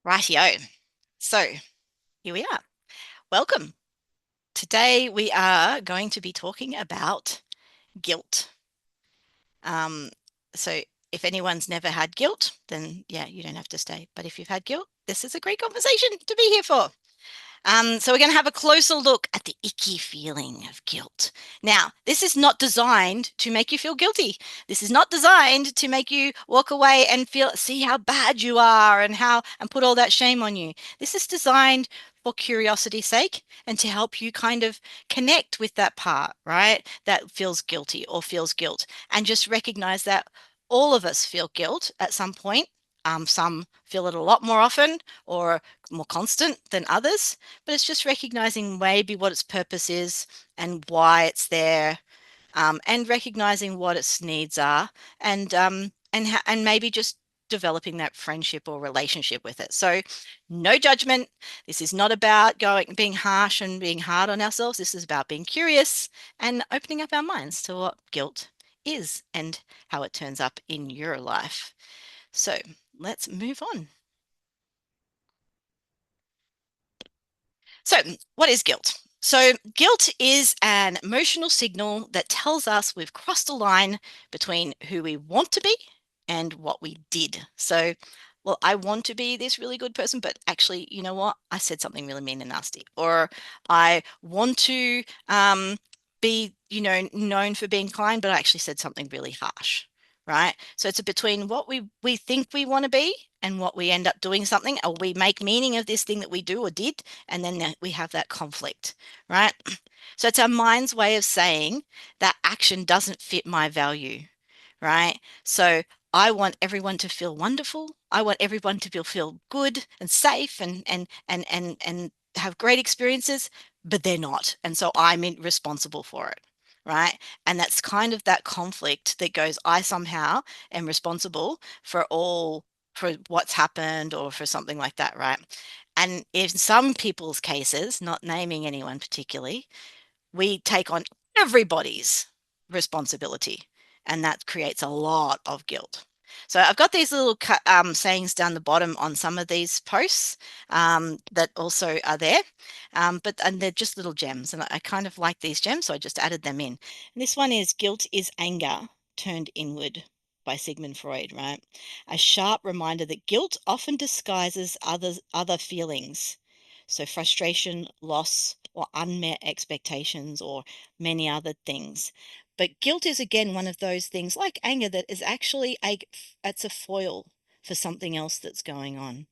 Rightio. So here we are. Welcome. Today we are going to be talking about guilt. Um, so if anyone's never had guilt, then yeah, you don't have to stay. But if you've had guilt, this is a great conversation to be here for. So we're going to have a closer look at the icky feeling of guilt. Now, this is not designed to make you feel guilty. This is not designed to make you walk away and see how bad you are and put all that shame on you. This is designed for curiosity's sake and to help you kind of connect with that part, right? That feels guilty or feels guilt, and just recognize that all of us feel guilt at some point. Some feel it a lot more often or more constant than others, but it's just recognizing maybe what its purpose is and why it's there, and recognizing what its needs are, and maybe just developing that friendship or relationship with it. So, no judgment. This is not about being harsh and being hard on ourselves. This is about being curious and opening up our minds to what guilt is and how it turns up in your life. So, let's move on. So, what is guilt? So, guilt is an emotional signal that tells us we've crossed a line between who we want to be and what we did. So, well, I want to be this really good person, but actually, you know what? I said something really mean and nasty. Or I want to be, known for being kind, but I actually said something really harsh. Right. So it's between what we think we want to be and what we end up doing something, or we make meaning of this thing that we do or did, and then we have that conflict, right? So it's our mind's way of saying that action doesn't fit my value, right? So I want everyone to feel wonderful. I want everyone to feel good and safe and have great experiences, but they're not. And so I'm responsible for it, right? And that's kind of that conflict that goes, I somehow am responsible for what's happened or for something like that, right? And in some people's cases, not naming anyone particularly, we take on everybody's responsibility, and that creates a lot of guilt. So I've got these little sayings down the bottom on some of these posts that also are there, and they're just little gems, and I kind of like these gems, so I just added them in. And this one is guilt is anger turned inward by Sigmund Freud, right? A sharp reminder that guilt often disguises other feelings. So frustration, loss, or unmet expectations, or many other things. But guilt is again one of those things like anger that is actually it's a foil for something else that's going on.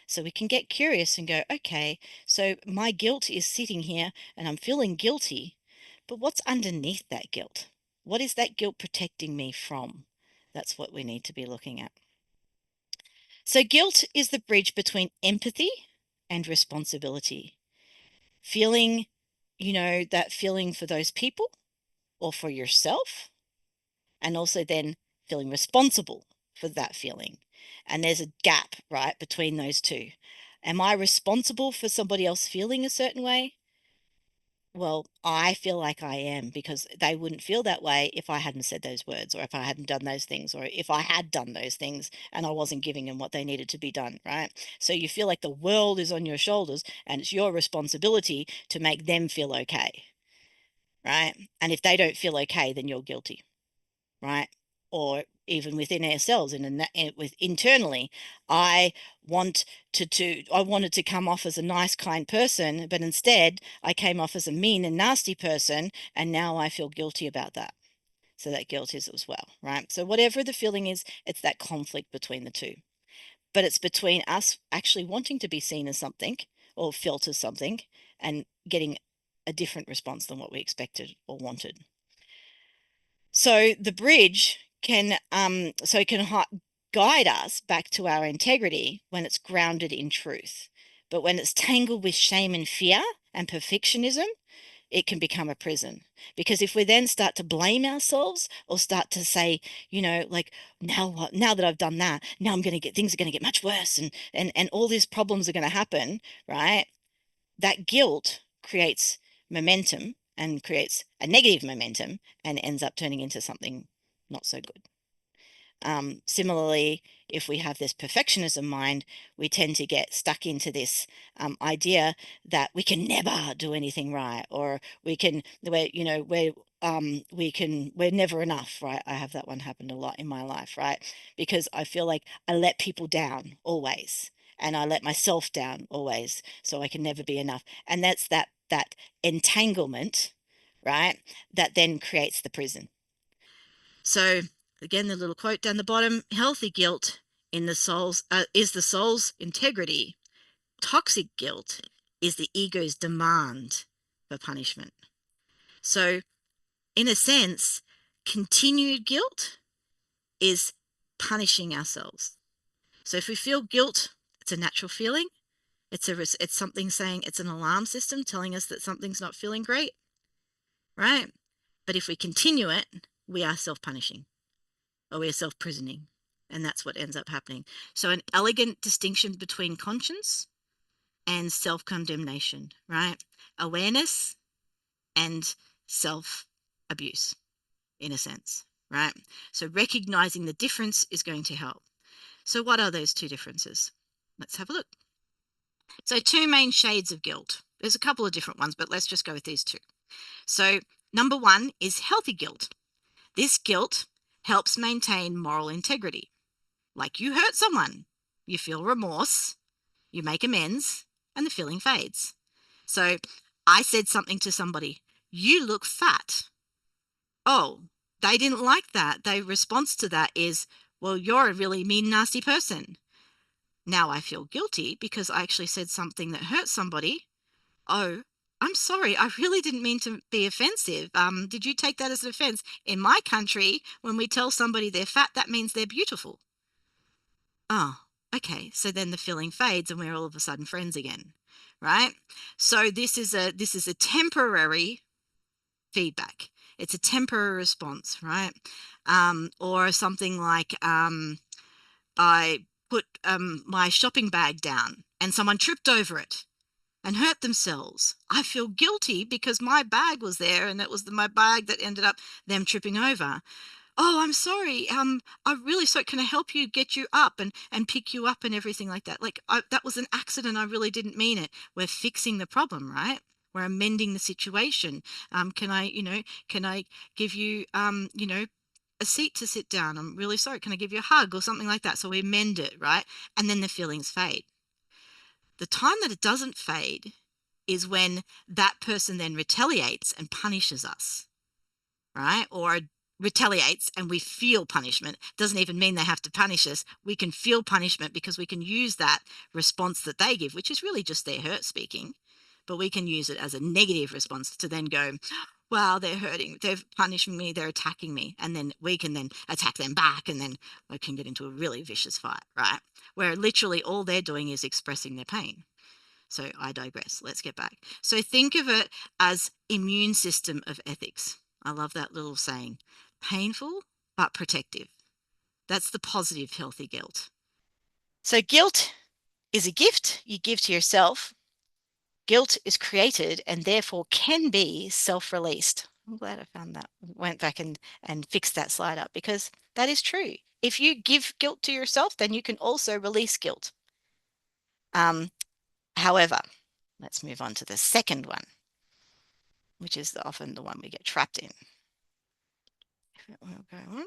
So we can get curious and go, okay, so my guilt is sitting here and I'm feeling guilty, but what's underneath that guilt? What is that guilt protecting me from? That's what we need to be looking at. So guilt is the bridge between empathy and responsibility. Feeling, that feeling for those people or for yourself, and also then feeling responsible for that feeling. And there's a gap, right, between those two. Am I responsible for somebody else feeling a certain way? Well, I feel like I am, because they wouldn't feel that way if I hadn't said those words, or if I hadn't done those things, or if I had done those things and I wasn't giving them what they needed to be done, right? So you feel like the world is on your shoulders and it's your responsibility to make them feel okay, right? And if they don't feel okay, then you're guilty, right? Or even within ourselves, with internally, I I wanted to come off as a nice, kind person, but instead I came off as a mean and nasty person, and now I feel guilty about that. So that guilt is as well, right? So whatever the feeling is, it's that conflict between the two. But it's between us actually wanting to be seen as something or felt as something and getting a different response than what we expected or wanted. So the bridge can guide us back to our integrity when it's grounded in truth. But when it's tangled with shame and fear and perfectionism, it can become a prison. Because if we then start to blame ourselves or start to say, like, now what? Now that I've done that, now things are going to get much worse, and all these problems are going to happen, right? That guilt creates momentum and creates a negative momentum and ends up turning into something not so good. Similarly, if we have this perfectionism mind, we tend to get stuck into this idea that we can never do anything right, or we're never enough, right? I have that one happen a lot in my life, right? Because I feel like I let people down always, and I let myself down always, so I can never be enough. And that's that entanglement, right? That then creates the prison. So again, the little quote down the bottom: healthy guilt in the soul's is the soul's integrity. Toxic guilt is the ego's demand for punishment. So, in a sense, continued guilt is punishing ourselves. So, if we feel guilt, it's a natural feeling. It's something saying, it's an alarm system telling us that something's not feeling great, right? But if we continue it, we are self-punishing, or we are self-prisoning, and that's what ends up happening. So, an elegant distinction between conscience and self-condemnation, right? Awareness and self-abuse, in a sense, right? So recognizing the difference is going to help. So what are those two differences? Let's have a look. So two main shades of guilt. There's a couple of different ones, but let's just go with these two. So number one is healthy guilt. This guilt helps maintain moral integrity. Like, you hurt someone, you feel remorse, you make amends, and the feeling fades. So I said something to somebody: you look fat. Oh, they didn't like that. Their response to that is, well, you're a really mean, nasty person. Now I feel guilty because I actually said something that hurt somebody. Oh, I'm sorry. I really didn't mean to be offensive. Did you take that as an offense? In my country, when we tell somebody they're fat, that means they're beautiful. Oh, okay. So then the feeling fades and we're all of a sudden friends again, right? So this is a temporary feedback. It's a temporary response, right? Or something like, I put my shopping bag down and someone tripped over it and hurt themselves. I feel guilty because my bag was there and it was my bag that ended up them tripping over. Oh, I'm sorry. I'm really sorry. Can I help you get you up and pick you up and everything like that? Like, that was an accident. I really didn't mean it. We're fixing the problem, right? We're amending the situation. Can I give you, a seat to sit down? I'm really sorry. Can I give you a hug or something like that? So we amend it, right? And then the feelings fade. The time that it doesn't fade is when that person then retaliates and punishes us, right? Or retaliates and we feel punishment. Doesn't even mean they have to punish us. We can feel punishment because we can use that response that they give, which is really just their hurt speaking, but we can use it as a negative response to then go, wow, they're hurting, they're punishing me, they're attacking me. And then we can then attack them back, and then we can get into a really vicious fight, right? Where literally all they're doing is expressing their pain. So I digress. Let's get back. So think of it as immune system of ethics. I love that little saying. Painful, but protective. That's the positive, healthy guilt. So guilt is a gift you give to yourself. Guilt is created and therefore can be self-released. I'm glad I found that. Went back and fixed that slide up, because that is true. If you give guilt to yourself, then you can also release guilt. However, let's move on to the second one, which is often the one we get trapped in. If it will go on.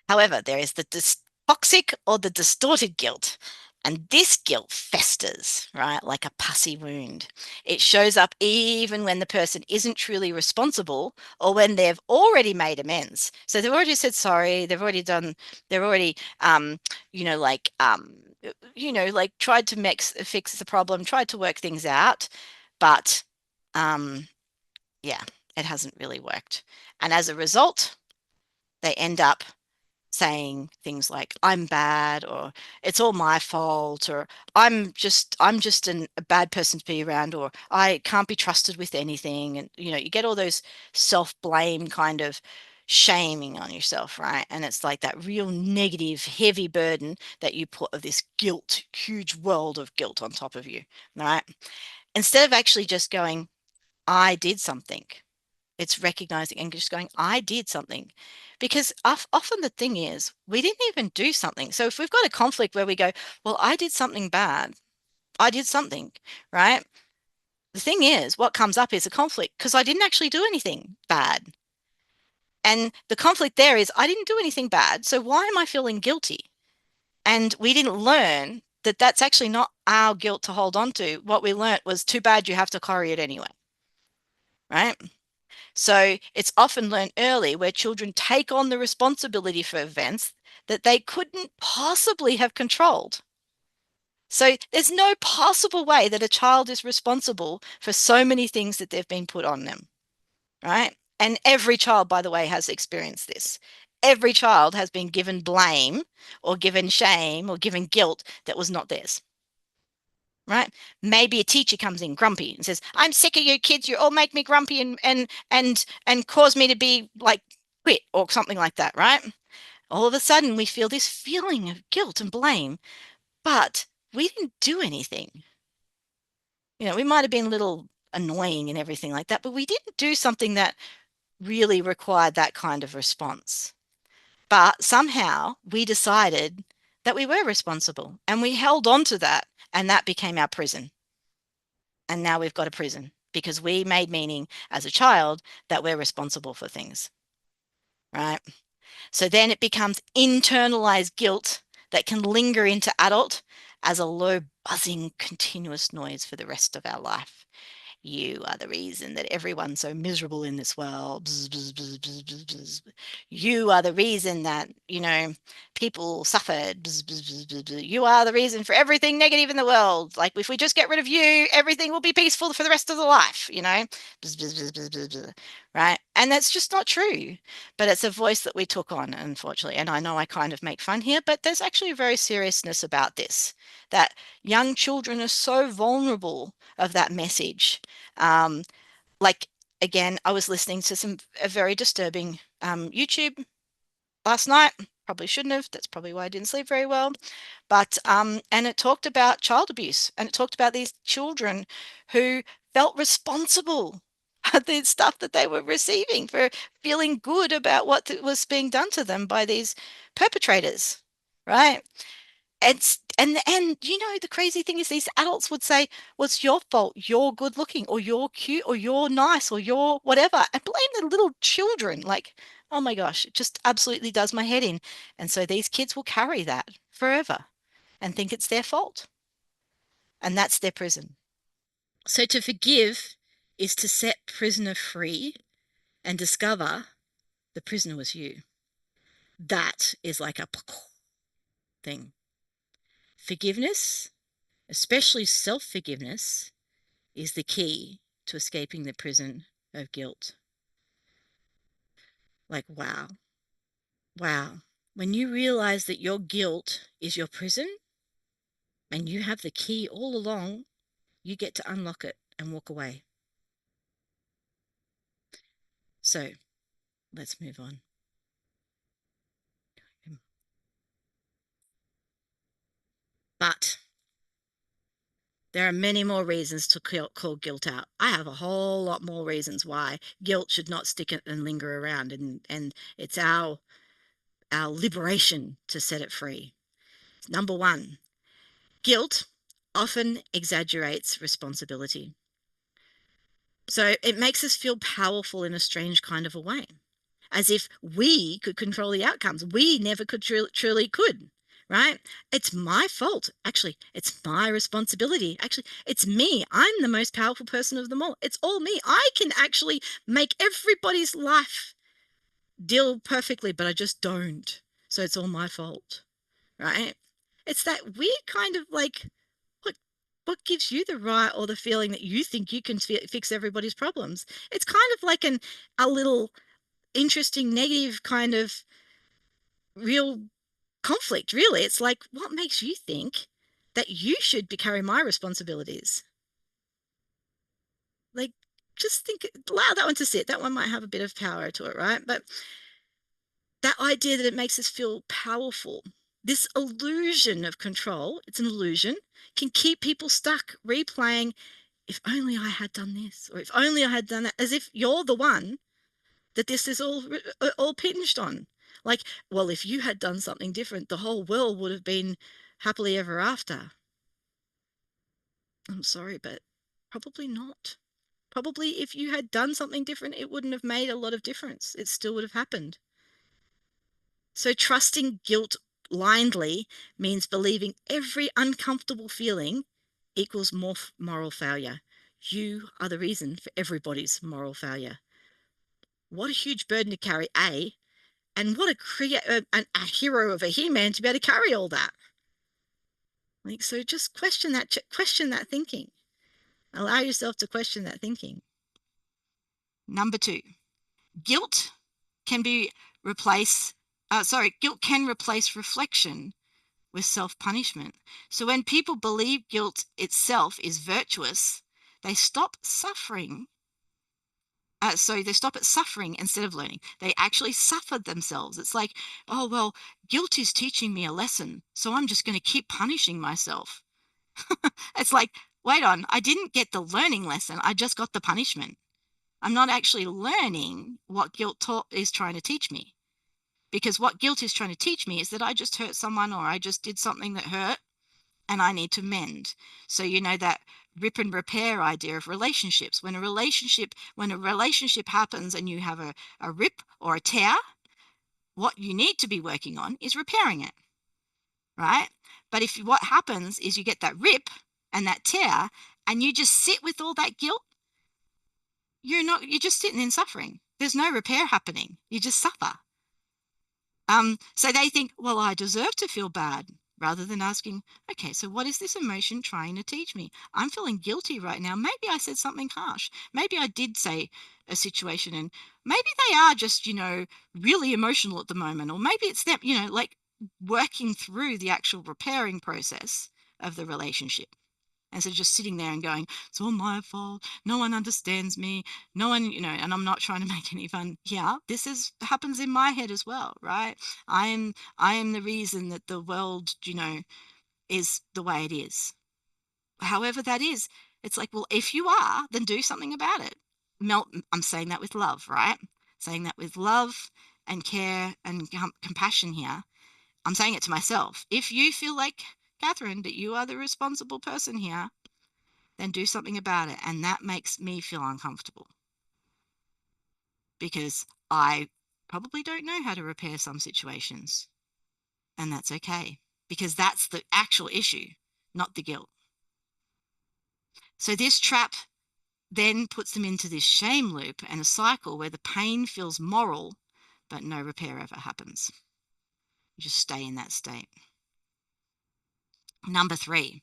However, there is the toxic or the distorted guilt. And this guilt festers, right, like a pussy wound. It shows up even when the person isn't truly responsible, or when they've already made amends. So they've already said sorry, they've already tried to fix the problem, tried to work things out, but yeah, it hasn't really worked. And as a result, they end up saying things like, I'm bad, or it's all my fault, or I'm just a bad person to be around, or I can't be trusted with anything. And you get all those self-blame kind of shaming on yourself, right? And it's like that real negative, heavy burden that you put of this guilt, huge world of guilt on top of you, right? Instead of actually just going, I did something. It's recognizing and just going, I did something. Because often the thing is, we didn't even do something. So if we've got a conflict where we go, well, I did something bad, I did something, right? The thing is, what comes up is a conflict because I didn't actually do anything bad. And the conflict there is, I didn't do anything bad. So why am I feeling guilty? And we didn't learn that that's actually not our guilt to hold on to. What we learnt was too bad you have to carry it anyway, right? So it's often learned early where children take on the responsibility for events that they couldn't possibly have controlled. So there's no possible way that a child is responsible for so many things that they've been put on them, right? And every child, by the way, has experienced this. Every child has been given blame or given shame or given guilt that was not theirs, right? Maybe a teacher comes in grumpy and says, "I'm sick of you kids. You all make me grumpy and cause me to be like quit," or something like that, right? All of a sudden, we feel this feeling of guilt and blame, but we didn't do anything. We might have been a little annoying and everything like that, but we didn't do something that really required that kind of response. But somehow we decided that we were responsible and we held on to that, and that became our prison. And now we've got a prison because we made meaning as a child that we're responsible for things, right? So then it becomes internalized guilt that can linger into adult as a low buzzing continuous noise for the rest of our life. You are the reason that everyone's so miserable in this world. Bzz, bzz, bzz, bzz, bzz, bzz. You are the reason that, people suffered. Bzz, bzz, bzz, bzz, bzz. You are the reason for everything negative in the world. Like, if we just get rid of you, everything will be peaceful for the rest of the life. Bzz, bzz, bzz, bzz, bzz, bzz. Right? And that's just not true. But it's a voice that we took on, unfortunately. And I know I kind of make fun here, but there's actually a very seriousness about this, that young children are so vulnerable of that message. Um, like, again, I was listening to a very disturbing YouTube last night. Probably shouldn't have. That's probably why I didn't sleep very well. But and it talked about child abuse, and it talked about these children who felt responsible for the stuff that they were receiving, for feeling good about what was being done to them by these perpetrators, right? And the crazy thing is these adults would say, well, it's your fault, you're good looking, or you're cute, or you're nice, or you're whatever, and blame the little children. Like, oh my gosh, it just absolutely does my head in. And so these kids will carry that forever and think it's their fault, and that's their prison. So to forgive is to set prisoner free and discover the prisoner was you. That is like a thing. Forgiveness, especially self-forgiveness, is the key to escaping the prison of guilt. Like, wow. Wow. When you realize that your guilt is your prison and you have the key all along, you get to unlock it and walk away. So let's move on. But there are many more reasons to call guilt out. I have a whole lot more reasons why guilt should not stick it and linger around, and it's our liberation to set it free. Number one, guilt often exaggerates responsibility. So it makes us feel powerful in a strange kind of a way, as if we could control the outcomes. We never could truly could, right? It's my fault. Actually, it's my responsibility. Actually, it's me. I'm the most powerful person of them all. It's all me. I can actually make everybody's life deal perfectly, but I just don't. So it's all my fault, right? It's that weird kind of like, what gives you the right or the feeling that you think you can fix everybody's problems? It's kind of like a little interesting negative kind of real conflict, really. It's like, what makes you think that you should be carrying my responsibilities? Like, just think, allow that one to sit. That one might have a bit of power to it, right? But that idea that it makes us feel powerful, this illusion of control, it's an illusion, can keep people stuck replaying, if only I had done this, or if only I had done that, as if you're the one that this is all hinged on. Like, well, if you had done something different, the whole world would have been happily ever after. I'm sorry, but probably not. Probably if you had done something different, it wouldn't have made a lot of difference. It still would have happened. So trusting guilt blindly means believing every uncomfortable feeling equals more moral failure. You are the reason for everybody's moral failure. What a huge burden to carry, A, and what a hero of a He-Man to be able to carry all that. Like, so just question that thinking. Allow yourself to question that thinking. Number 2, guilt can be guilt can replace reflection with self-punishment. So when people believe guilt itself is virtuous, they stop suffering. So they stop at suffering instead of learning. They actually suffer themselves. It's like, oh, well, guilt is teaching me a lesson, so I'm just going to keep punishing myself. It's like, wait on, I didn't get the learning lesson. I just got the punishment. I'm not actually learning what guilt is trying to teach me. Because what guilt is trying to teach me is that I just hurt someone or I just did something that hurt and I need to mend. So, that rip and repair idea of relationships. When a relationship happens and you have a rip or a tear, what you need to be working on is repairing it, right? But if what happens is you get that rip and that tear and you just sit with all that guilt, you're just sitting in suffering. There's no repair happening. You just suffer. So they think, well, I deserve to feel bad, rather than asking, okay, so what is this emotion trying to teach me? I'm feeling guilty right now. Maybe I said something harsh. Maybe I did say a situation and maybe they are just, really emotional at the moment. Or maybe it's them, like working through the actual repairing process of the relationship. Instead of just sitting there and going, it's all my fault. No one understands me. No one, and I'm not trying to make any fun. Yeah, happens in my head as well, right? I am the reason that the world, is the way it is. However that is, it's like, well, if you are, then do something about it. I'm saying that with love, right? Saying that with love and care and compassion here. I'm saying it to myself. If you feel like, Catherine, that you are the responsible person here, then do something about it. And that makes me feel uncomfortable because I probably don't know how to repair some situations. And that's okay, because that's the actual issue, not the guilt. So this trap then puts them into this shame loop and a cycle where the pain feels moral, but no repair ever happens. You just stay in that state. Number 3,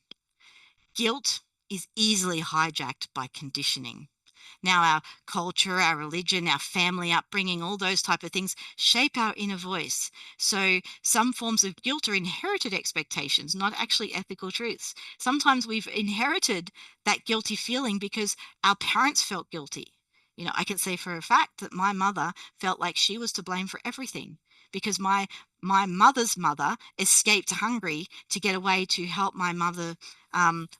guilt is easily hijacked by conditioning. Now, our culture, our religion, our family upbringing, all those type of things shape our inner voice. So some forms of guilt are inherited expectations, not actually ethical truths. Sometimes we've inherited that guilty feeling because our parents felt guilty. I can say for a fact that my mother felt like she was to blame for everything because my mother's mother escaped Hungary to get away to help my mother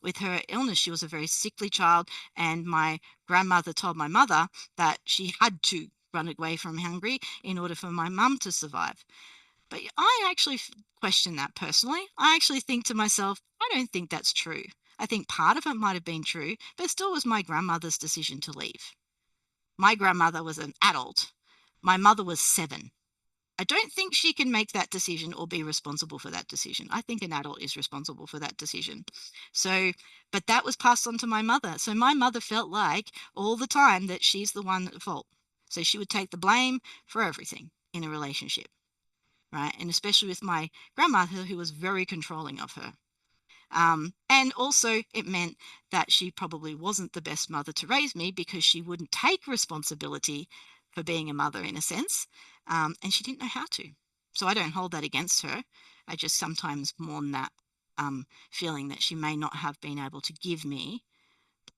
with her illness. She was a very sickly child, and my grandmother told my mother that she had to run away from Hungary in order for my mum to survive. But I actually question that personally. I actually think to myself, I don't think that's true. I think part of it might have been true, but it still was my grandmother's decision to leave. My grandmother was an adult. My mother was 7. I don't think she can make that decision or be responsible for that decision. I think an adult is responsible for that decision. So, but that was passed on to my mother. So my mother felt like all the time that she's the one at fault. So she would take the blame for everything in a relationship, right? And especially with my grandmother, who was very controlling of her. And also it meant that she probably wasn't the best mother to raise me because she wouldn't take responsibility for being a mother in a sense. And she didn't know how to. So I don't hold that against her. I just sometimes mourn that feeling that she may not have been able to give me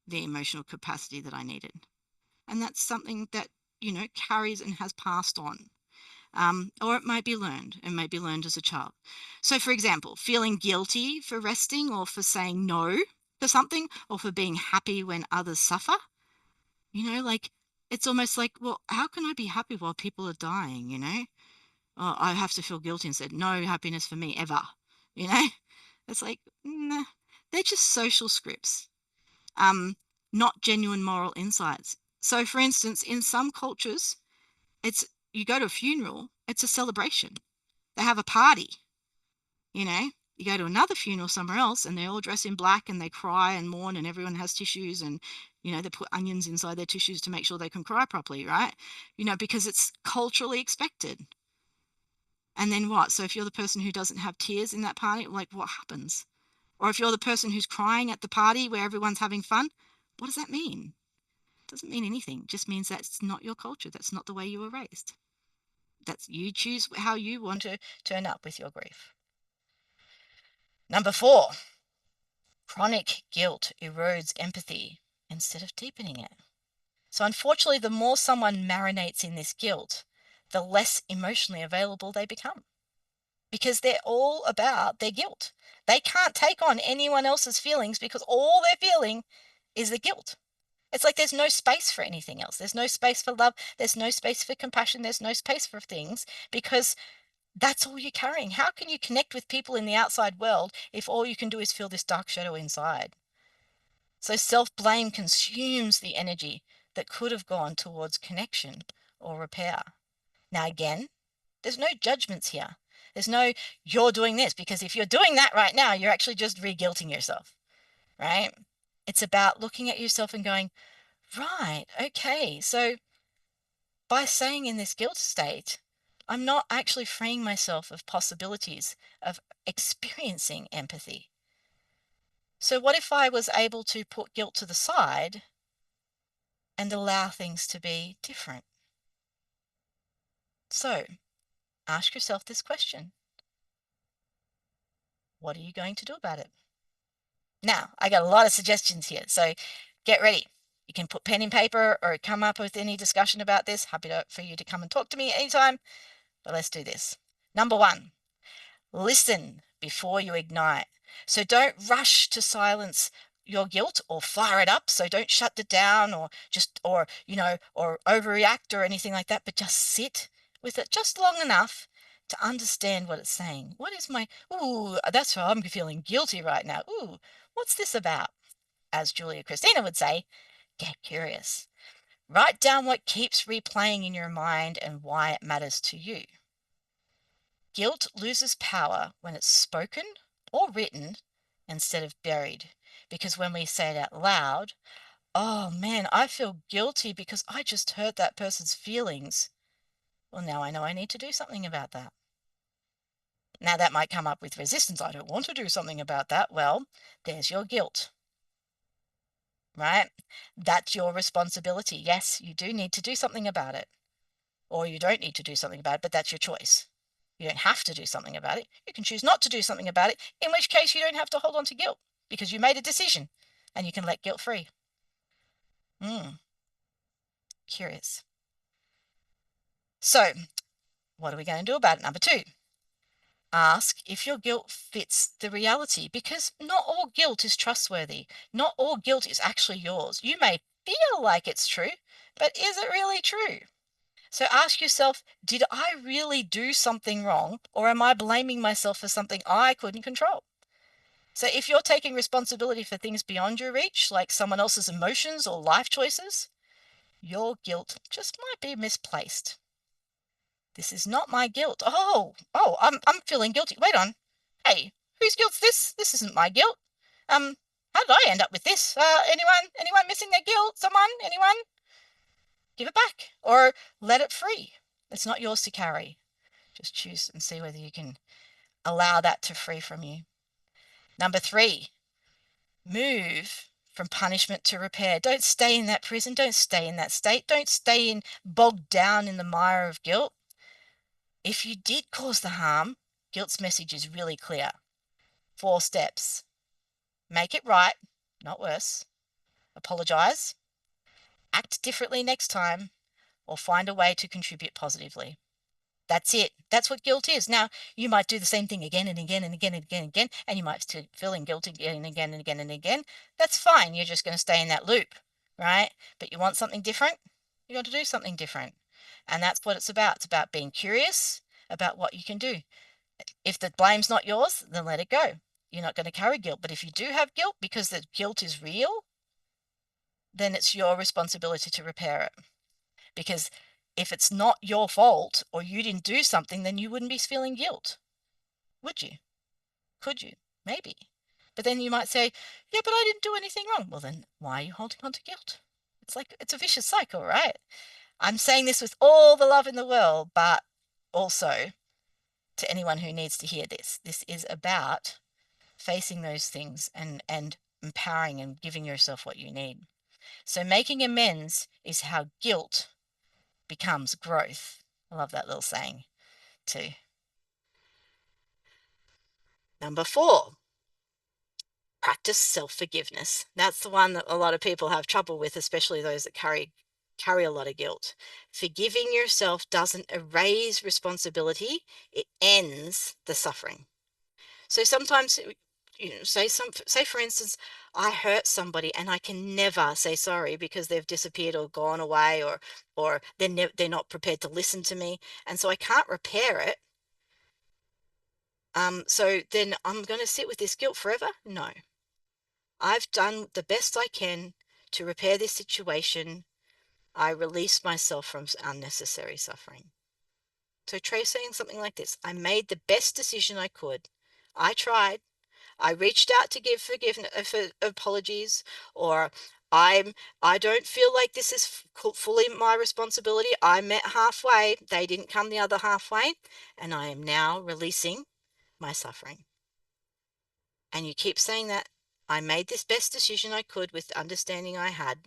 the emotional capacity that I needed. And that's something that, carries and has passed on. Or it might be learned. It might be learned as a child. So, for example, feeling guilty for resting or for saying no to something or for being happy when others suffer. Like It's almost like, well, how can I be happy while people are dying, Oh, I have to feel guilty and said, no happiness for me ever, you know? It's like, nah, they're just social scripts, not genuine moral insights. So, for instance, in some cultures, it's you go to a funeral, it's a celebration. They have a party, you know? You go to another funeral somewhere else and they all dress in black and they cry and mourn and everyone has tissues and, they put onions inside their tissues to make sure they can cry properly, right? Because it's culturally expected. And then what? So if you're the person who doesn't have tears in that party, like what happens? Or if you're the person who's crying at the party where everyone's having fun, what does that mean? It doesn't mean anything. It just means that's not your culture. That's not the way you were raised. That's you choose how you want to turn up with your grief. Number 4, chronic guilt erodes empathy instead of deepening it. So unfortunately, the more someone marinates in this guilt, the less emotionally available they become, because they're all about their guilt. They can't take on anyone else's feelings because all they're feeling is the guilt. It's like there's no space for anything else. There's no space for love. There's no space for compassion. There's no space for things because that's all you're carrying. How can you connect with people in the outside world if all you can do is feel this dark shadow inside? So self-blame consumes the energy that could have gone towards connection or repair. Now, again, there's no judgments here. There's no, you're doing this, because if you're doing that right now, you're actually just re-guilting yourself, right? It's about looking at yourself and going, right, okay, so by staying in this guilt state, I'm not actually freeing myself of possibilities of experiencing empathy. So what if I was able to put guilt to the side and allow things to be different? So ask yourself this question. What are you going to do about it? Now, I got a lot of suggestions here, so get ready. You can put pen in paper or come up with any discussion about this. Happy for you to come and talk to me anytime, but let's do this. Number 1, listen before you ignite. So don't rush to silence your guilt or fire it up. So don't shut it down or or overreact or anything like that, but just sit with it just long enough to understand what it's saying. What is ooh, that's why I'm feeling guilty right now. Ooh, what's this about? As Julia Christina would say, get curious. Write down what keeps replaying in your mind and why it matters to you. Guilt loses power when it's spoken or written instead of buried. Because when we say it out loud, oh man, I feel guilty because I just hurt that person's feelings. Well, now I know I need to do something about that. Now that might come up with resistance. I don't want to do something about that. Well, there's your guilt, right? That's your responsibility. Yes, you do need to do something about it, or you don't need to do something about it, but that's your choice. You don't have to do something about it. You can choose not to do something about it, in which case you don't have to hold on to guilt because you made a decision and you can let guilt free. Curious. So, what are we going to do about it? Number 2, ask if your guilt fits the reality, because not all guilt is trustworthy. Not all guilt is actually yours. You may feel like it's true, but is it really true? So ask yourself, did I really do something wrong, or am I blaming myself for something I couldn't control? So if you're taking responsibility for things beyond your reach, like someone else's emotions or life choices, your guilt just might be misplaced. This is not my guilt. I'm feeling guilty. Wait on. Hey, whose guilt's this? This isn't my guilt. How did I end up with this? Anyone missing their guilt? Someone? Anyone? Give it back or let it free. It's not yours to carry. Just choose and see whether you can allow that to free from you. Number 3, move from punishment to repair. Don't stay in that prison. Don't stay in that state. Don't stay bogged down in the mire of guilt. If you did cause the harm, guilt's message is really clear. 4 steps. Make it right, not worse. Apologize. Act differently next time, or find a way to contribute positively. That's it. That's what guilt is. Now, you might do the same thing again and again and again and again and again, and you might still feeling guilty again and again and again and again. That's fine. You're just going to stay in that loop, right? But you want something different? You got to do something different. And that's what it's about. It's about being curious about what you can do. If the blame's not yours, then let it go. You're not going to carry guilt. But if you do have guilt because the guilt is real, then it's your responsibility to repair it. Because if it's not your fault or you didn't do something, then you wouldn't be feeling guilt, would you? Could you? Maybe. But then you might say, yeah, but I didn't do anything wrong. Well, then why are you holding on to guilt? It's like, it's a vicious cycle, right? I'm saying this with all the love in the world, but also to anyone who needs to hear this, this is about facing those things and empowering and giving yourself what you need. So making amends is how guilt becomes growth. I love that little saying too. Number 4, practice self-forgiveness. That's the one that a lot of people have trouble with, especially those that carry a lot of guilt. Forgiving yourself doesn't erase responsibility, it ends the suffering. So sometimes, say for instance, I hurt somebody and I can never say sorry because they've disappeared or gone away, or they're not prepared to listen to me, and so I can't repair it. So then I'm going to sit with this guilt forever? No. I've done the best I can to repair this situation. I release myself from unnecessary suffering. So try saying something like this: I made the best decision I could. I tried. I reached out to give forgiveness, for apologies, or I don't feel like this is fully my responsibility. I met halfway. They didn't come the other halfway, and I am now releasing my suffering. And you keep saying that I made this best decision I could with the understanding I had,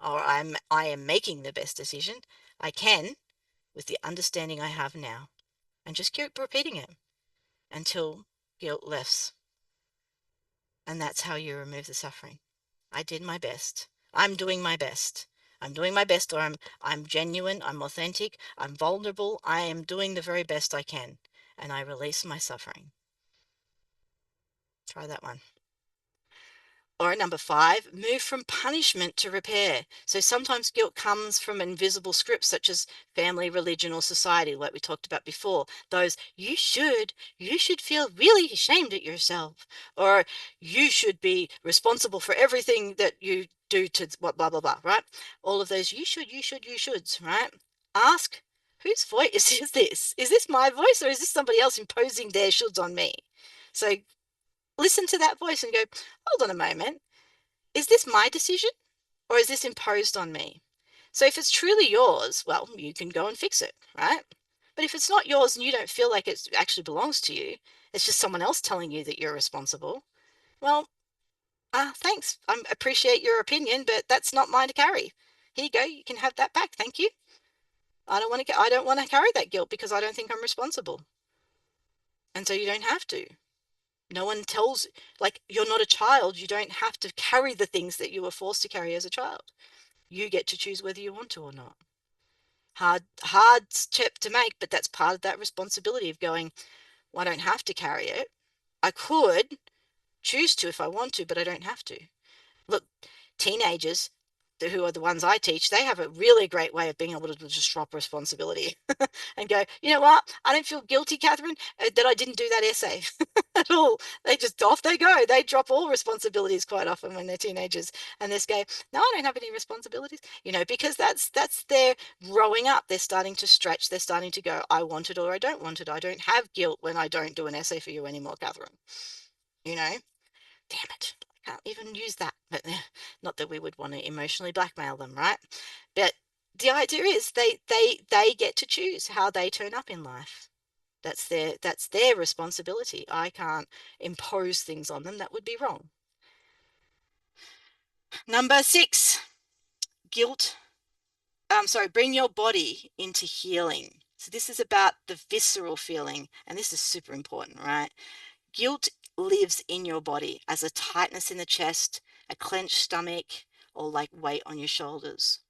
or I am making the best decision I can with the understanding I have now, and just keep repeating it until guilt lifts. And that's how you remove the suffering. I did my best. I'm doing my best. I'm doing my best, or I'm genuine, I'm authentic, I'm vulnerable, I am doing the very best I can, and I release my suffering. Try that one. Or number 5, move from punishment to repair. So sometimes guilt comes from invisible scripts such as family, religion, or society, like we talked about before. Those you should feel really ashamed at yourself, or you should be responsible for everything that you do to what blah blah blah, right? All of those you shoulds, right? Ask, whose voice is this? Is this my voice, or is this somebody else imposing their shoulds on me? So listen to that voice and go, hold on a moment. Is this my decision, or is this imposed on me? So if it's truly yours, well, you can go and fix it, right? But if it's not yours and you don't feel like it actually belongs to you, it's just someone else telling you that you're responsible, well, thanks. I appreciate your opinion, but that's not mine to carry. Here you go. You can have that back. Thank you. I don't want to carry that guilt because I don't think I'm responsible. And so you don't have to. No one tells, like, you're not a child. You don't have to carry the things that you were forced to carry as a child. You get to choose whether you want to or not. Hard step to make, but that's part of that responsibility of going, well, I don't have to carry it. I could choose to if I want to, but I don't have to. Look, teenagers, who are the ones I teach, they have a really great way of being able to just drop responsibility and go, you know what? I don't feel guilty, Catherine, that I didn't do that essay at all. They just, off they go. They drop all responsibilities quite often when they're teenagers, and they go, no, I don't have any responsibilities, because that's their growing up. They're starting to stretch. They're starting to go, I want it or I don't want it. I don't have guilt when I don't do an essay for you anymore, Catherine. Damn it, I can't even use that. But not that we would want to emotionally blackmail them, right? But the idea is they get to choose how they turn up in life. That's their responsibility. I can't impose things on them. That would be wrong. Number 6, guilt. Bring your body into healing. So this is about the visceral feeling, and this is super important, right? Guilt lives in your body as a tightness in the chest, a clenched stomach, or like weight on your shoulders.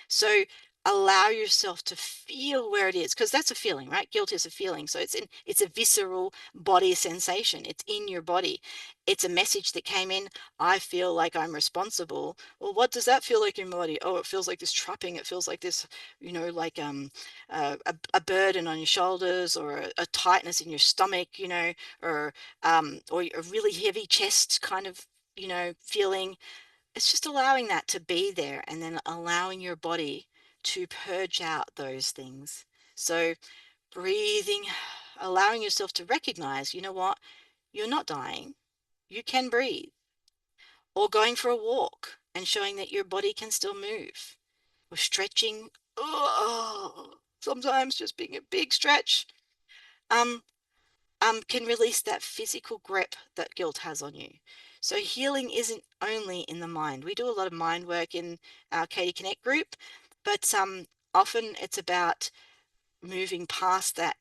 So allow yourself to feel where it is, because that's a feeling, right? Guilt is a feeling. So it's a visceral body sensation. It's in your body. It's a message that came in. I feel like I'm responsible. Well, what does that feel like in your body? Oh, it feels like this trapping. It feels like this, like a burden on your shoulders, or a tightness in your stomach, or a really heavy chest kind of, feeling. It's just allowing that to be there, and then allowing your body to purge out those things. So breathing, allowing yourself to recognize, you know what, you're not dying. You can breathe. Or going for a walk and showing that your body can still move. Or stretching. Oh, sometimes just being a big stretch. Um, can release that physical grip that guilt has on you. So healing isn't only in the mind. We do a lot of mind work in our Katie Connect group, but often it's about moving past that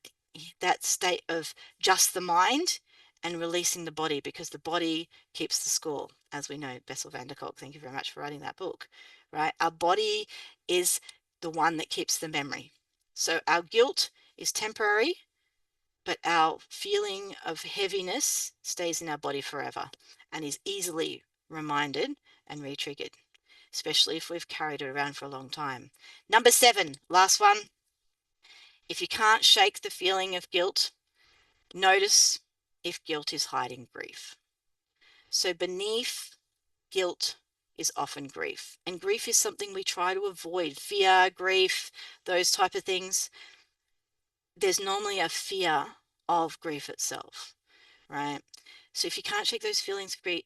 state of just the mind and releasing the body, because the body keeps the score, as we know. Bessel van der Kolk, thank you very much for writing that book, right? Our body is the one that keeps the memory. So our guilt is temporary, but our feeling of heaviness stays in our body forever and is easily reminded and re-triggered, especially if we've carried it around for a long time. Number 7, last one. If you can't shake the feeling of guilt, notice if guilt is hiding grief. So beneath guilt is often grief. And grief is something we try to avoid. Fear, grief, those type of things. There's normally a fear of grief itself, right? So if you can't shake those feelings of grief,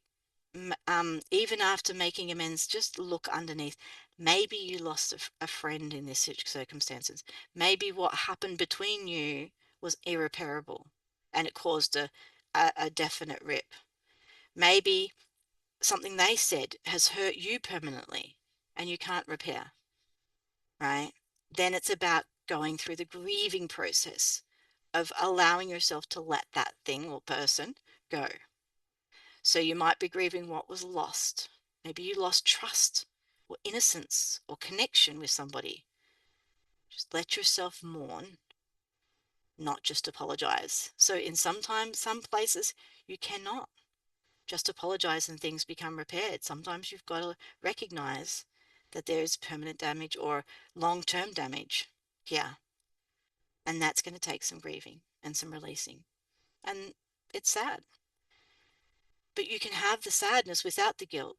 even after making amends, just look underneath. Maybe you lost a friend in this circumstances. Maybe what happened between you was irreparable and it caused a definite rip. Maybe something they said has hurt you permanently and you can't repair, right? Then it's about going through the grieving process of allowing yourself to let that thing or person go. So you might be grieving what was lost. Maybe you lost trust or innocence or connection with somebody. Just let yourself mourn, not just apologize. So in some places, you cannot just apologize and things become repaired. Sometimes you've got to recognize that there is permanent damage or long-term damage here. And that's going to take some grieving and some releasing. And it's sad. But you can have the sadness without the guilt.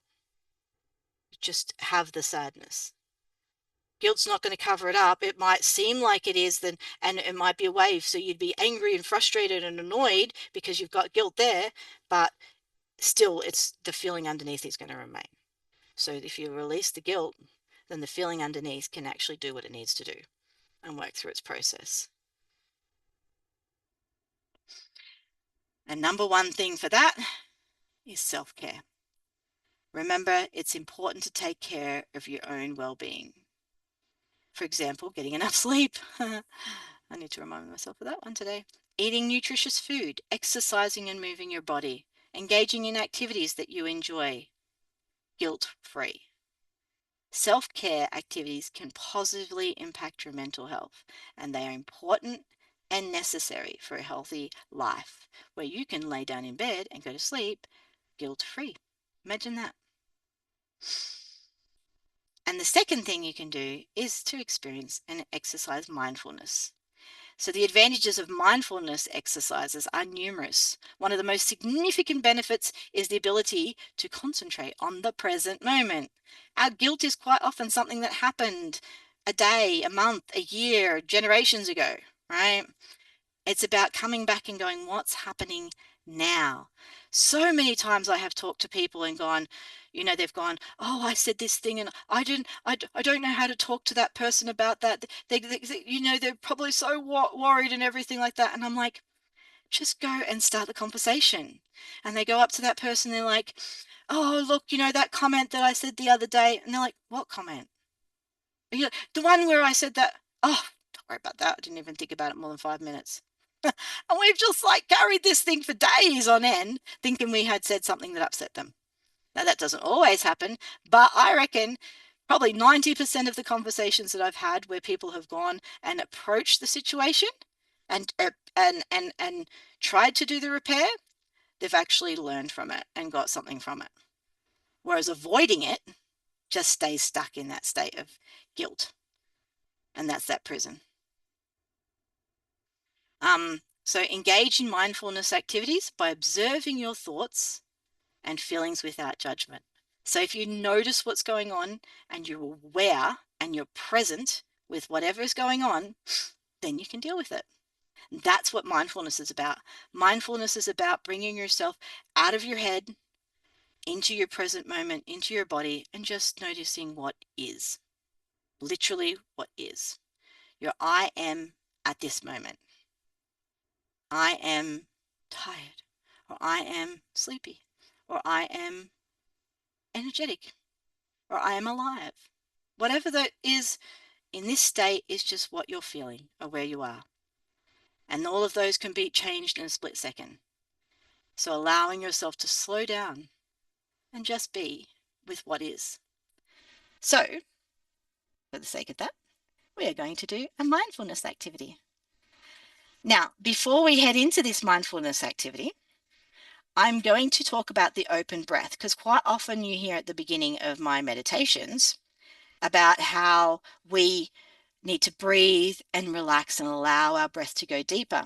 Just have the sadness. Guilt's not going to cover it up. It might seem like it is, then, and it might be a wave. So you'd be angry and frustrated and annoyed because you've got guilt there, but still, it's the feeling underneath is going to remain. So if you release the guilt, then the feeling underneath can actually do what it needs to do and work through its process. And number one thing for that is self-care. Remember, it's important to take care of your own well-being. For example, getting enough sleep. I need to remind myself of that one today. Eating nutritious food, exercising and moving your body, engaging in activities that you enjoy, guilt-free. Self-care activities can positively impact your mental health, and they are important and necessary for a healthy life where you can lay down in bed and go to sleep guilt-free. Imagine that. And the second thing you can do is to experience and exercise mindfulness. So the advantages of mindfulness exercises are numerous. One of the most significant benefits is the ability to concentrate on the present moment. Our guilt is quite often something that happened a day, a month, a year, generations ago, right? It's about coming back and going, what's happening now? So many times I have talked to people and gone, they've gone, oh, I said this thing and I don't know how to talk to that person about that. They're probably so worried and everything like that. And I'm like, just go and start the conversation. And they go up to that person. They're like, oh, look, that comment that I said the other day. And they're like, what comment? The one where I said that, oh, don't worry about that. I didn't even think about it more than 5 minutes. And we've just like carried this thing for days on end, thinking we had said something that upset them. Now, that doesn't always happen, but I reckon Probably 90% of the conversations that I've had where people have gone and approached the situation and tried to do the repair, they've actually learned from it and got something from it. Whereas avoiding it just stays stuck in that state of guilt. And that's that prison. So engage in mindfulness activities by observing your thoughts and feelings without judgment. So if you notice what's going on and you're aware and you're present with whatever is going on, then you can deal with it. That's what mindfulness is about. Mindfulness is about bringing yourself out of your head into your present moment, into your body, and just noticing what is. Literally, what is. Your I am at this moment. I am tired, or I am sleepy, or I am energetic, or I am alive. Whatever that is in this state is just what you're feeling or where you are. And all of those can be changed in a split second. So allowing yourself to slow down and just be with what is. So, for the sake of that, we are going to do a mindfulness activity. Now, before we head into this mindfulness activity, I'm going to talk about the open breath because quite often you hear at the beginning of my meditations about how we need to breathe and relax and allow our breath to go deeper.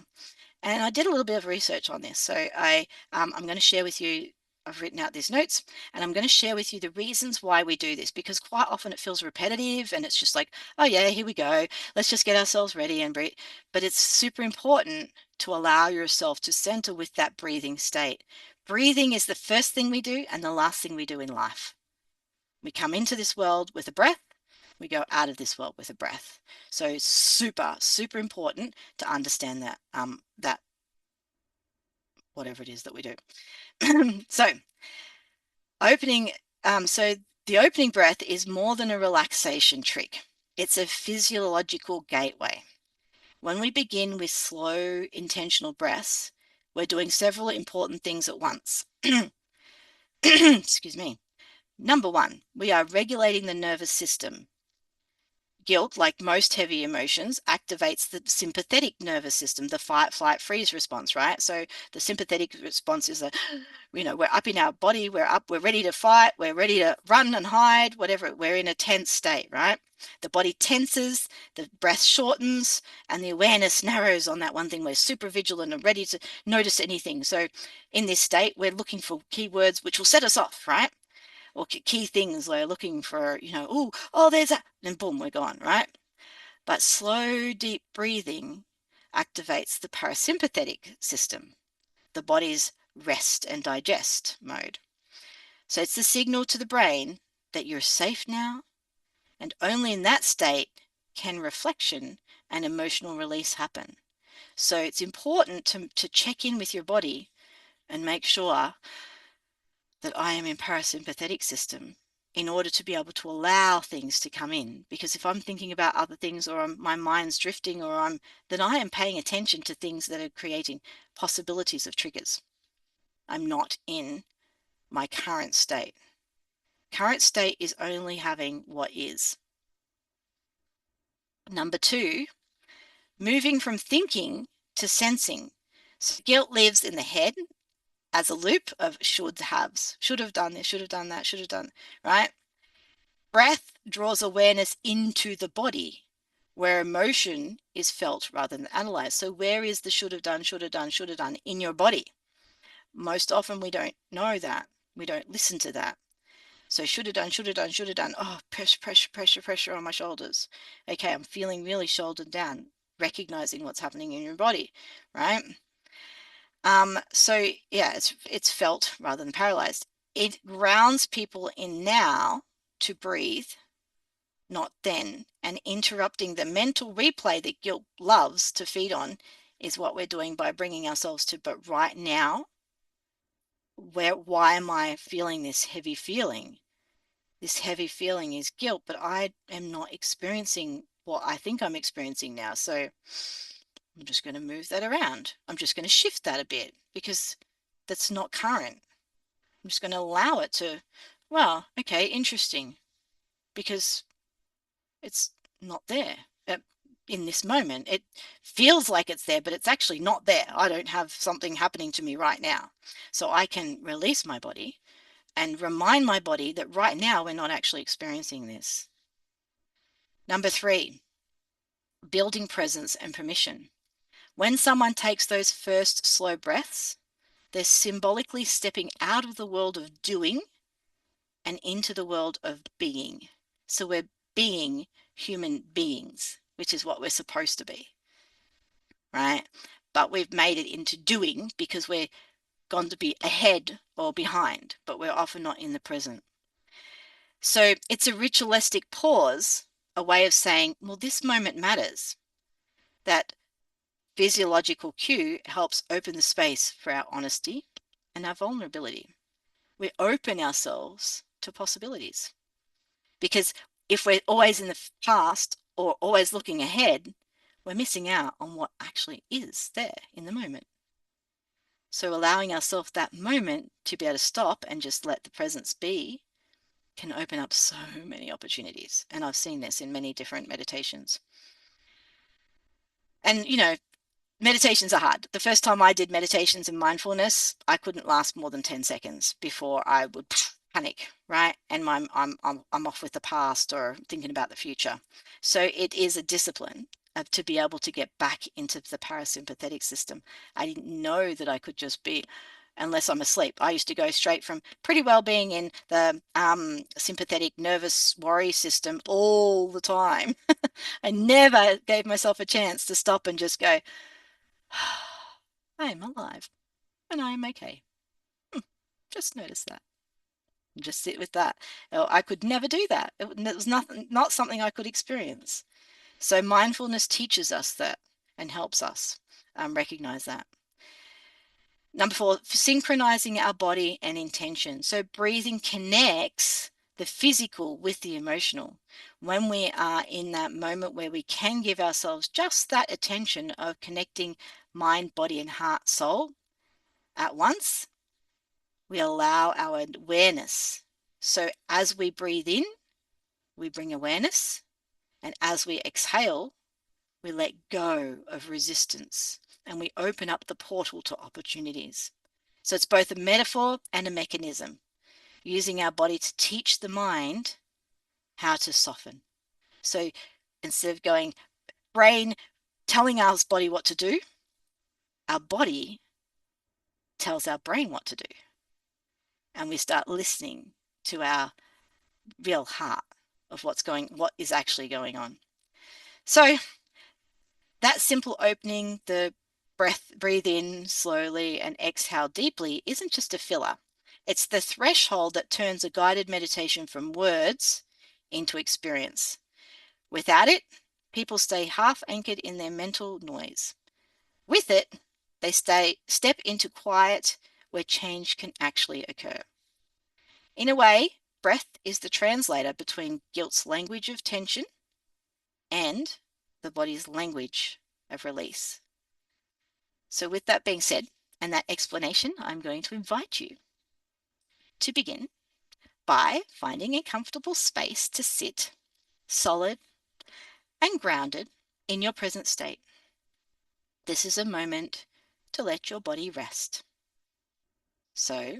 And I did a little bit of research on this. So I'm going to share with you, I've written out these notes, and I'm going to share with you the reasons why we do this, because quite often it feels repetitive and it's just like, oh yeah, here we go. Let's just get ourselves ready and breathe. But it's super important to allow yourself to center with that breathing state. Breathing is the first thing we do and the last thing we do in life. We come into this world with a breath. We go out of this world with a breath. So it's super, super important to understand that, that whatever it is that we do. So opening, so the opening breath is more than a relaxation trick. It's a physiological gateway. When we begin with slow, intentional breaths, we're doing several important things at once. Excuse me. Number one, we are regulating the nervous system. Guilt, like most heavy emotions, activates the sympathetic nervous system, the fight, flight, freeze response, right? So the sympathetic response is we're up in our body, we're up, we're ready to fight, we're ready to run and hide, whatever, we're in a tense state, right? The body tenses, the breath shortens, and the awareness narrows on that one thing. We're super vigilant and ready to notice anything. So in this state, we're looking for keywords which will set us off, right? Or key things we're looking for, oh, there's that, and boom, we're gone, right? But slow, deep breathing activates the parasympathetic system, the body's rest and digest mode. So it's the signal to the brain that you're safe now, and only in that state can reflection and emotional release happen. So it's important to check in with your body and make sure that I am in parasympathetic system in order to be able to allow things to come in. Because if I'm thinking about other things or my mind's drifting then I am paying attention to things that are creating possibilities of triggers. I'm not in my current state. Current state is only having what is. Number two, moving from thinking to sensing. So guilt lives in the head as a loop of should haves. Should have done this, should have done that, should have done, right? Breath draws awareness into the body where emotion is felt rather than analyzed. So where is the should have done, should have done, should have done in your body? Most often we don't know that. We don't listen to that. So should have done, should have done, should have done. Oh, pressure, pressure, pressure, pressure on my shoulders. Okay, I'm feeling really shouldered down, recognizing what's happening in your body, right? So yeah, it's felt rather than paralyzed. It grounds people in now to breathe, not then, and interrupting the mental replay that guilt loves to feed on is what we're doing by bringing ourselves to, but right now, why am I feeling this heavy feeling? This heavy feeling is guilt, but I am not experiencing what I think I'm experiencing now. So I'm just going to move that around. I'm just going to shift that a bit because that's not current. I'm just going to allow it to, well, okay, interesting. because it's not there in this moment. It feels like it's there, but it's actually not there. I don't have something happening to me right now. So I can release my body and remind my body that right now we're not actually experiencing this. Number 3, building presence and permission. When someone takes those first slow breaths, they're symbolically stepping out of the world of doing and into the world of being. So we're being human beings, which is what we're supposed to be, right? But we've made it into doing because we're gone to be ahead or behind, but we're often not in the present. So it's a ritualistic pause, a way of saying, well, this moment matters. That physiological cue helps open the space for our honesty and our vulnerability. We open ourselves to possibilities. Because if we're always in the past or always looking ahead, we're missing out on what actually is there in the moment. So allowing ourselves that moment to be able to stop and just let the presence be can open up so many opportunities. And I've seen this in many different meditations. And, meditations are hard. The first time I did meditations and mindfulness, I couldn't last more than 10 seconds before I would panic, right? And I'm off with the past or thinking about the future. So it is a discipline to be able to get back into the parasympathetic system. I didn't know that I could just be, unless I'm asleep. I used to go straight from pretty well being in the sympathetic nervous worry system all the time. I never gave myself a chance to stop and just go, I am alive and I am okay. Just notice that. And just sit with that. I could never do that. It was not something I could experience. So mindfulness teaches us that and helps us recognize that. Number 4, synchronizing our body and intention. So breathing connects the physical with the emotional. When we are in that moment where we can give ourselves just that attention of connecting mind, body, and heart, soul at once, we allow our awareness. So as we breathe in, we bring awareness. And as we exhale, we let go of resistance and we open up the portal to opportunities. So it's both a metaphor and a mechanism, using our body to teach the mind how to soften. So instead of going brain telling our body what to do, our body tells our brain what to do. And we start listening to our real heart of what is actually going on. So that simple opening, the breathe in slowly and exhale deeply, isn't just a filler. It's the threshold that turns a guided meditation from words into experience. Without it, people stay half anchored in their mental noise. With it, they step into quiet where change can actually occur. In a way, breath is the translator between guilt's language of tension and the body's language of release. So with that being said, and that explanation, I'm going to invite you to begin by finding a comfortable space to sit solid and grounded in your present state. This is a moment to let your body rest. So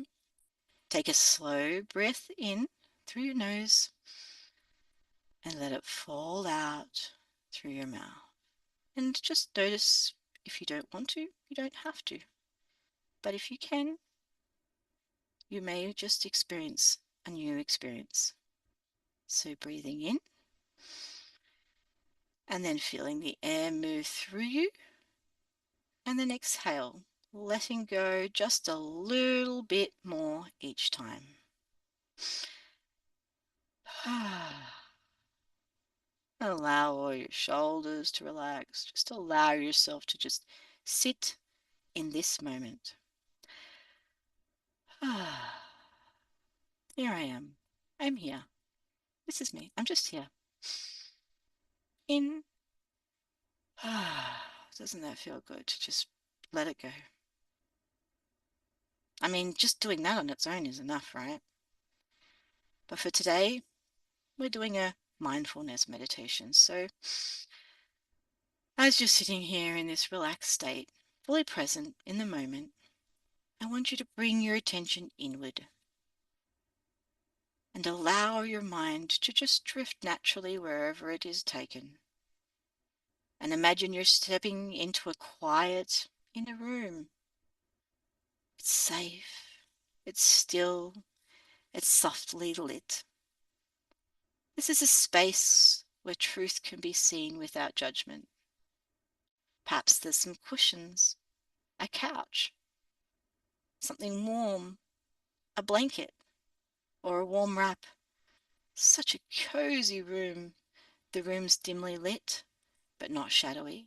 take a slow breath in through your nose and let it fall out through your mouth. And just notice if you don't want to, you don't have to. But if you can, you may just experience a new experience. So breathing in and then feeling the air move through you. And then exhale, letting go just a little bit more each time. Allow all your shoulders to relax. Just allow yourself to just sit in this moment. Here I am. I'm here. This is me. I'm just here. In. Doesn't that feel good to just let it go? I mean, just doing that on its own is enough, right? But for today, we're doing a mindfulness meditation. So as you're sitting here in this relaxed state, fully present in the moment, I want you to bring your attention inward and allow your mind to just drift naturally wherever it is taken. And imagine you're stepping into a quiet inner room. It's safe, it's still, it's softly lit. This is a space where truth can be seen without judgment. Perhaps there's some cushions, a couch, something warm, a blanket, or a warm wrap. Such a cozy room. The room's dimly lit, but not shadowy.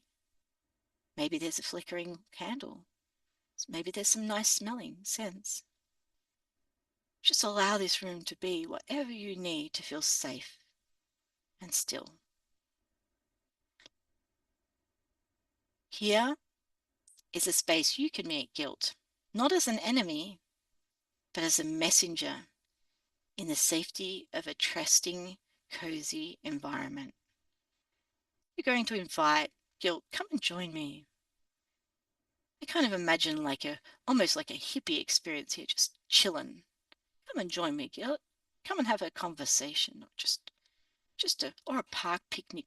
Maybe there's a flickering candle. Maybe there's some nice smelling scents. Just allow this room to be whatever you need to feel safe and still. Here is a space you can meet guilt, not as an enemy, but as a messenger in the safety of a trusting, cozy environment. You're going to invite guilt, come and join me. I kind of imagine almost like a hippie experience here, just chilling. Come and join me, guilt. Come and have a conversation, or or a park picnic.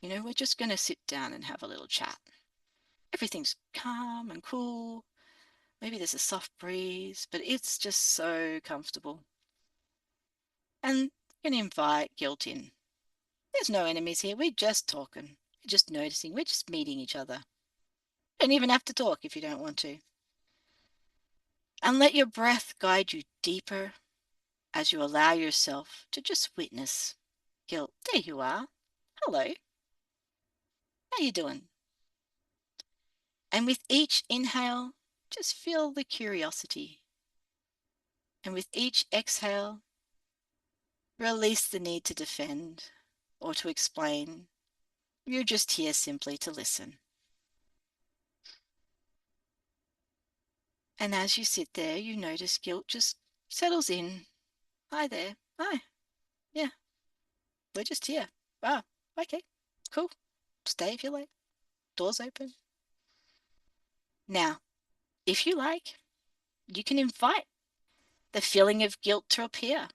We're just going to sit down and have a little chat. Everything's calm and cool. Maybe there's a soft breeze, but it's just so comfortable. And you can invite guilt in. There's no enemies here. We're just talking. We're just noticing. We're just meeting each other. You don't even have to talk if you don't want to. And let your breath guide you deeper as you allow yourself to just witness guilt. There you are. Hello. How you doing? And with each inhale, just feel the curiosity. And with each exhale, release the need to defend or to explain. You're just here simply to listen. And as you sit there, you notice guilt just settles in. Hi there. Hi. Yeah, we're just here. Wow. Okay. Cool. Stay if you like. Doors open. Now, if you like, you can invite the feeling of guilt to appear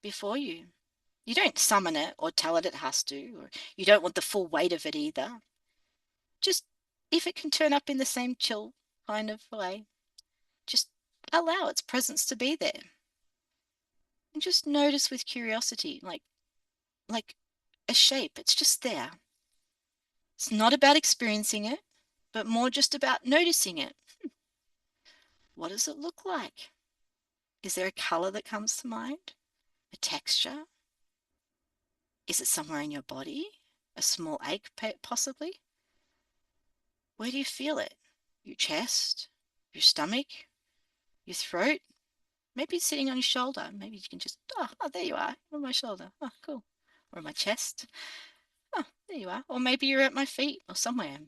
before you. You don't summon it or tell it has to, or you don't want the full weight of it either. Just if it can turn up in the same chill kind of way, just allow its presence to be there. And just notice with curiosity, like a shape. It's just there. It's not about experiencing it, but more just about noticing it. What does it look like? Is there a color that comes to mind? A texture? Is it somewhere in your body? A small ache, possibly? Where do you feel it? Your chest? Your stomach? Your throat? Maybe it's sitting on your shoulder. Maybe you can just, there you are, on my shoulder. Oh, cool. Or on my chest. Oh, there you are. Or maybe you're at my feet or somewhere.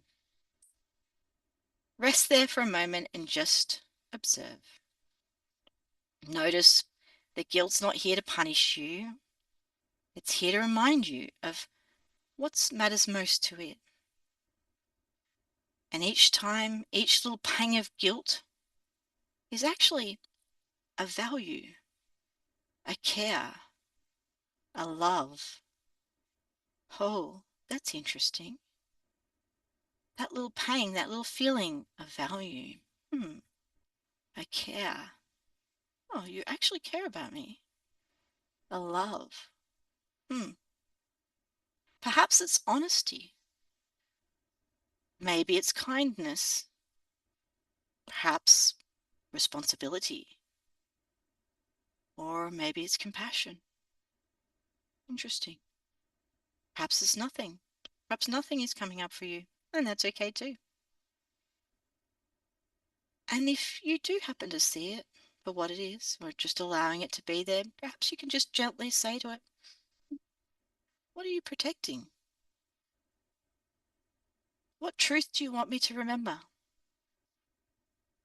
Rest there for a moment and just observe. Notice that guilt's not here to punish you. It's here to remind you of what matters most to it. And each time, each little pang of guilt is actually a value, a care, a love. Oh, that's interesting. That little pang, that little feeling of value. A care. Oh, you actually care about me. A love. Perhaps it's honesty. Maybe it's kindness. Perhaps responsibility. Or maybe it's compassion. Interesting. Perhaps it's nothing. Perhaps nothing is coming up for you, and that's okay too. And if you do happen to see it for what it is, or just allowing it to be there, perhaps you can just gently say to it, what are you protecting? What truth do you want me to remember?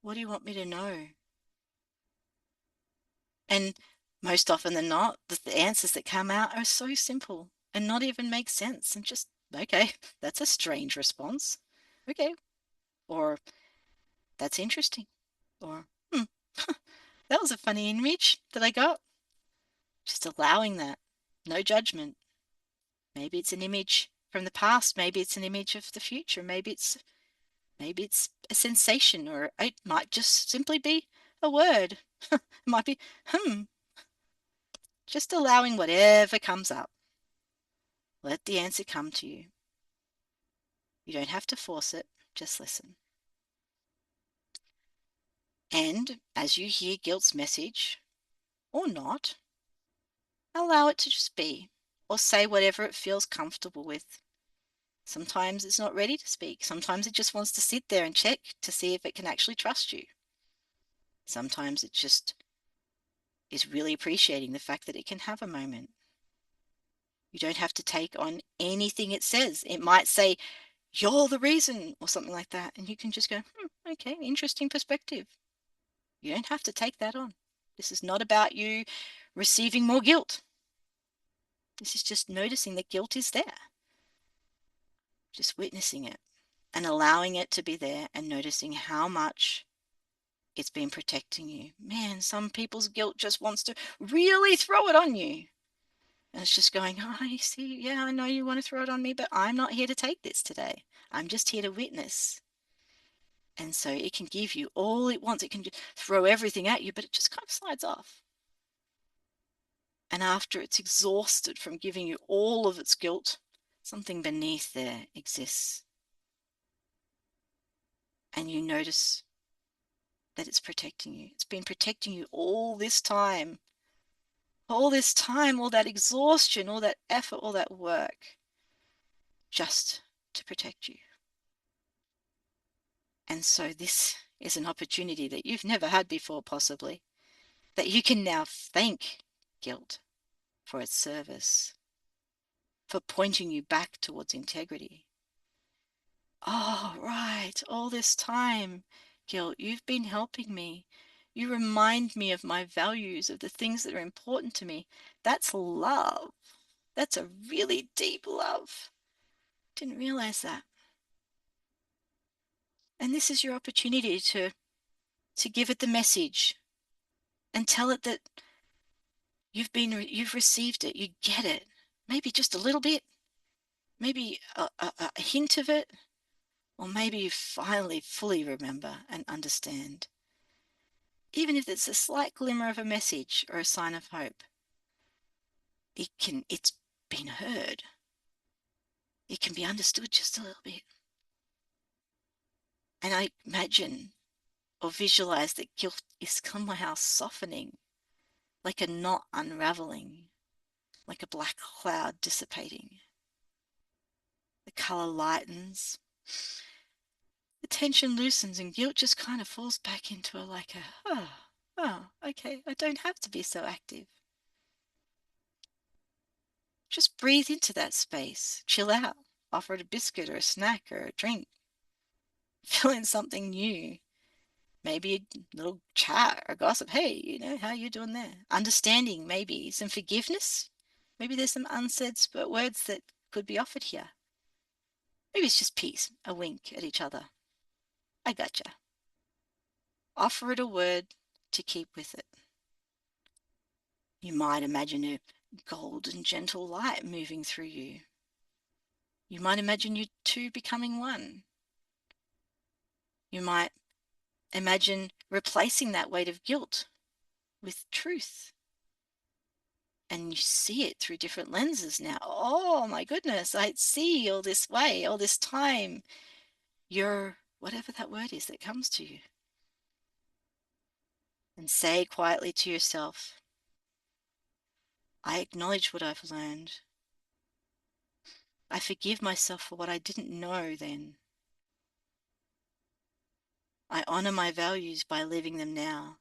What do you want me to know? And Most often than not, the answers that come out are so simple and not even make sense and just, okay, that's a strange response. Okay. Or that's interesting. Or, that was a funny image that I got. Just allowing that. No judgment. Maybe it's an image from the past. Maybe it's an image of the future. Maybe it's a sensation, or it might just simply be a word. It might be, hmm. Just allowing whatever comes up. Let the answer come to you. You don't have to force it, just listen. And as you hear guilt's message, or not, allow it to just be, or say whatever it feels comfortable with. Sometimes it's not ready to speak. Sometimes it just wants to sit there and check to see if it can actually trust you. Sometimes it just is really appreciating the fact that it can have a moment. You don't have to take on anything it says. It might say, "You're the reason," or something like that. And you can just go, okay, interesting perspective. You don't have to take that on. This is not about you receiving more guilt. This is just noticing that guilt is there, just witnessing it and allowing it to be there and noticing how much it's been protecting you. Man, some people's guilt just wants to really throw it on you. And it's just going, oh, you see, yeah, I know you want to throw it on me, but I'm not here to take this today. I'm just here to witness. And so it can give you all it wants. It can throw everything at you, but it just kind of slides off. And after it's exhausted from giving you all of its guilt, something beneath there exists. And you notice that it's protecting you. It's been protecting you all this time. All this time, all that exhaustion, all that effort, all that work, just to protect you. And so this is an opportunity that you've never had before, possibly, that you can now thank guilt for its service, for pointing you back towards integrity. Oh, right, all this time, guilt, you've been helping me. You remind me of my values, of the things that are important to me. That's love. That's a really deep love. Didn't realize that. And this is your opportunity to give it the message and tell it that you've received it, you get it. Maybe just a little bit, maybe a hint of it, or maybe you finally fully remember and understand. Even if it's a slight glimmer of a message or a sign of hope, it's been heard. It can be understood just a little bit. And I imagine or visualize that guilt is somehow softening, like a knot unraveling, like a black cloud dissipating. The color lightens, the tension loosens, and guilt just kind of falls back into oh, okay, I don't have to be so active. Just breathe into that space, chill out, offer it a biscuit or a snack or a drink, fill in something new. Maybe a little chat or gossip. Hey, how you doing there? Understanding, maybe some forgiveness. Maybe there's some unsaid words that could be offered here. Maybe it's just peace, a wink at each other. I gotcha. Offer it a word to keep with it. You might imagine a golden, gentle light moving through you. You might imagine you two becoming one. You might imagine replacing that weight of guilt with truth. And you see it through different lenses now. Oh my goodness, I see all this way, all this time. You're whatever that word is that comes to you. And say quietly to yourself, I acknowledge what I've learned. I forgive myself for what I didn't know then. I honor my values by living them now.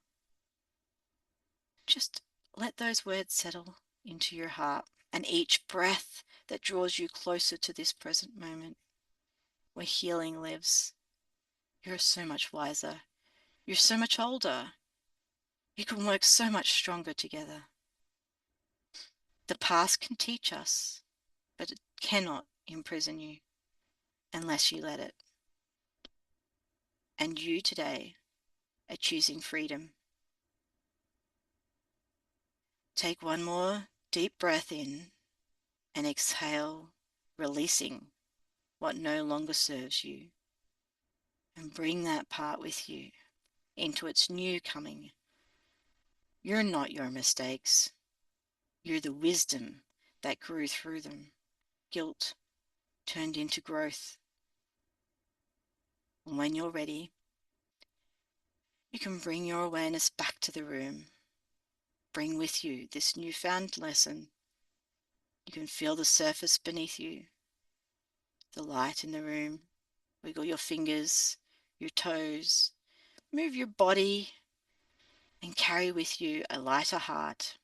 Just let those words settle into your heart, and each breath that draws you closer to this present moment where healing lives. You're so much wiser. You're so much older. You can work so much stronger together. The past can teach us, but it cannot imprison you unless you let it. And you today are choosing freedom. Take one more deep breath in and exhale, releasing what no longer serves you. And bring that part with you into its new coming. You're not your mistakes. You're the wisdom that grew through them. Guilt turned into growth. And when you're ready, you can bring your awareness back to the room. Bring with you this newfound lesson. You can feel the surface beneath you, the light in the room. Wiggle your fingers, your toes, move your body, and carry with you a lighter heart.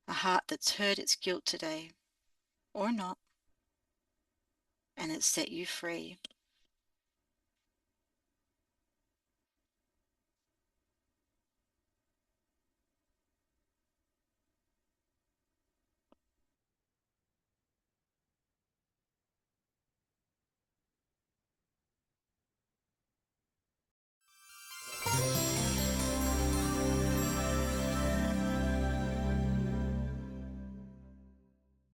A heart that's heard its guilt today, or not, and it's set you free.